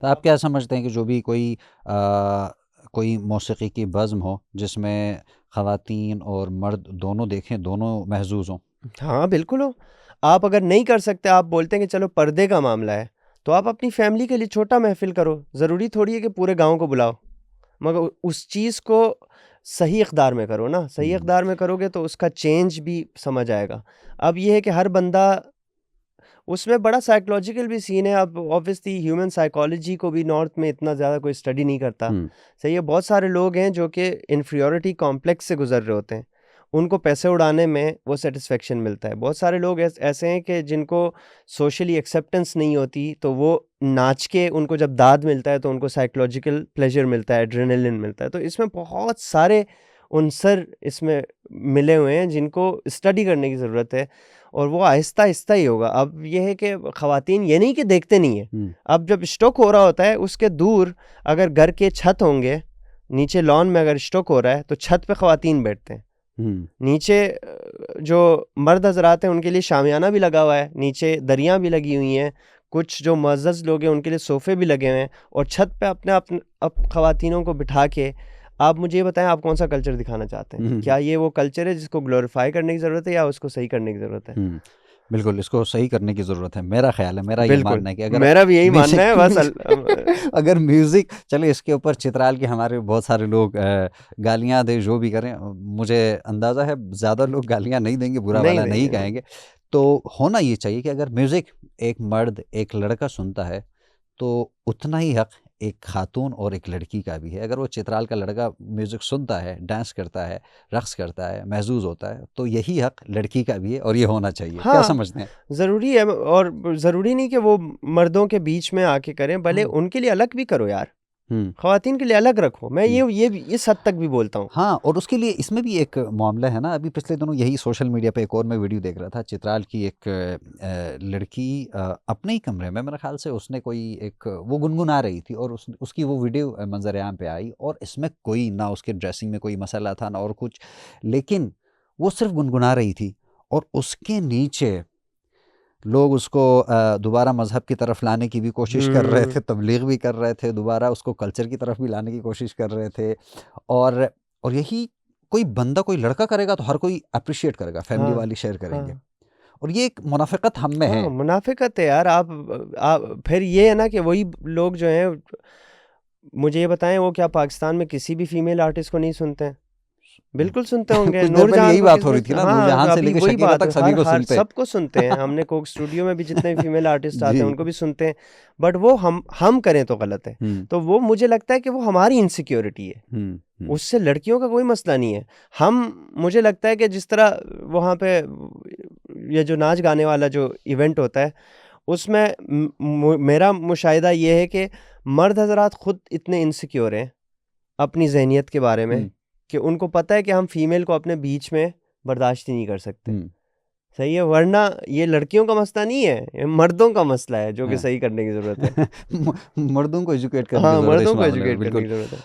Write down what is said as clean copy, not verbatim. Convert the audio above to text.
तो आप क्या समझते हैं कि जो भी कोई मौसीकी की बज़्म हो जिसमें ख़वातीन और मर्द दोनों देखें, दोनों महज़ूज़ हों? हाँ बिल्कुल हो। आप अगर नहीं कर सकते, आप बोलते हैं कि चलो पर्दे का मामला है, तो आप अपनी फैमिली के लिए छोटा महफिल करो। ज़रूरी थोड़ी है कि पूरे गांव को बुलाओ, मगर उस चीज़ को सही इक़दार में करो ना। सही हुँ, इक़दार में करोगे तो उसका चेंज भी समझ आएगा। अब ये है कि हर बंदा उसमें बड़ा साइकोलॉजिकल भी सीन है। अब ऑब्वियसली ह्यूमन साइकोलॉजी को भी नॉर्थ में इतना ज़्यादा कोई स्टडी नहीं करता। हुँ, सही है, बहुत सारे लोग हैं जो कि इन्फीरियॉरिटी कॉम्प्लेक्स से गुजर रहे होते हैं। उनको पैसे उड़ाने में वो सेटिस्फेक्शन मिलता है। बहुत सारे लोग ऐसे हैं कि जिनको सोशली एक्सेप्टेंस नहीं होती, तो वो नाच के उनको जब दाद मिलता है तो उनको साइकोलॉजिकल प्लेजर मिलता है, एड्रेनलिन मिलता है। तो इसमें बहुत सारे उनसर इसमें मिले हुए हैं जिनको स्टडी करने की ज़रूरत है, और वो आहिस्ता-आहिस्ता ही होगा। अब ये है कि ख़वातीन ये नहीं कि देखते नहीं हैं। हुँ, अब जब स्ट्रोक हो रहा होता है, उसके दूर अगर घर के छत होंगे, नीचे लॉन में अगर स्ट्रोक हो रहा है, तो छत पे ख़वातीन बैठते हैं। हुँ, नीचे जो मर्द हज़रात हैं, उनके लिए शामियाना भी लगा हुआ है, नीचे दरियाँ भी लगी हुई हैं, कुछ जो मुअज़्ज़ज़ लोग हैं, उनके लिए सोफ़े भी लगे हुए हैं, और छत पे अब ख़वातीनों को बिठा के आप मुझे ये बताएँ, आप कौन-सा कल्चर दिखाना चाहते हैं? हुँ, क्या ये वो कल्चर है जिसको ग्लोरीफ़ाई करने की ज़रूरत है, या उसको सही करने की ज़रूरत है? हुँ। बिल्कुल, इसको सही करने की ज़रूरत है, मेरा ख़्याल है, मेरा ये बिल्कुल, मानना है कि अगर मेरा भी यही मानना म्यूज़िक है। बस अगर म्यूज़िक चलिए इसके ऊपर चित्राल के हमारे बहुत सारे लोग गालियाँ दें, जो भी करें, मुझे अंदाज़ा है ज़्यादा लोग गालियाँ नहीं देंगे, बुरा नहीं भला नहीं देंगे, नहीं। कहेंगे। तो होना ये चाहिए कि अगर म्यूज़िक एक मर्द, एक लड़का सुनता है, तो उतना ही हक़ एक ख़ातून और एक लड़की का भी है। अगर वो चित्राल का लड़का म्यूज़िक सुनता है, डांस करता है, रक़्स करता है, महज़ूज़ होता है, तो यही हक़ लड़की का भी है और ये होना चाहिए। क्या हाँ, समझते हैं? ज़रूरी है, और ज़रूरी नहीं कि वो मर्दों के बीच में आके करें, भले हाँ। उनके लिए अलग भी करो यार। हुँ, ख़वातीन के लिए अलग रखो। मैं हुँ। ये भी इस हद तक भी बोलता हूँ। हाँ, और उसके लिए इसमें भी एक मामला है ना, अभी पिछले दिनों यही सोशल मीडिया पे एक और मैं वीडियो देख रहा था, चित्राल की एक लड़की अपने ही कमरे में मेरे ख़्याल से उसने कोई एक वो गुनगुना रही थी और उसकी वो वीडियो मंज़र-ए-आम पे आई और इसमें कोई ना उसके ड्रेसिंग में कोई मसला था ना और कुछ, लेकिन वो सिर्फ़ गुनगुना रही थी और उसके नीचे लोग उसको दोबारा मज़हब की तरफ लाने की भी कोशिश कर रहे थे, हुँ, तबलीग भी कर रहे थे, दोबारा उसको कल्चर की तरफ भी लाने की कोशिश कर रहे थे। और और यही कोई बंदा, कोई लड़का करेगा तो हर कोई एप्रिशिएट करेगा, फैमिली हाँ, वाले शेयर करेंगे। हाँ। और ये एक मुनाफ़िक़त हम में है। हाँ, मुनाफ़िक़त है यार। आप फिर ये है ना कि वही लोग जो हैं, मुझे ये बताएँ, वो क्या पाकिस्तान में किसी भी फ़ीमेल आर्टिस्ट को नहीं सुनते हैं? बिल्कुल सुनते होंगे। कुछ देर पहले नूरजहां यही को बात हो किसने रही थी ना, हाँ, तो नूरजहां से अभी लेके वही शकीला बात तक है, सभी को हर सुनते हैं। सबको सुनते हैं। हमने कोक स्टूडियो में भी जितने भी फीमेल आर्टिस्ट आते हैं, जी। उनको भी सुनते हैं। बट वो हम करें तो गलत है। हुँ, तो वो मुझे लगता है कि वो हमारी इनसिक्योरिटी है। हुँ, हुँ, उससे लड़कियों का कोई मसला नहीं है। मुझे लगता है कि जिस तरह वहाँ पे ये जो नाच गाने वाला जो इवेंट होता है, उसमें मेरा मुशाहिदा ये है कि मर्द हज़रात खुद इतने इनसिक्योर हैं अपनी ज़हनियत के बारे में, हुँ, कि उनको पता है कि हम फीमेल को अपने बीच में बर्दाश्त ही नहीं कर सकते। हुँ। सही है, वरना ये लड़कियों का मसला नहीं है, ये मर्दों का मसला है जो कि हाँ। सही करने की ज़रूरत है। म मर्दों को एजुकेट करने की हाँ, ज़रूरत है इस मर्दों को मामले में, एजुकेट करने बिल्कुल। की ज़रूरत है।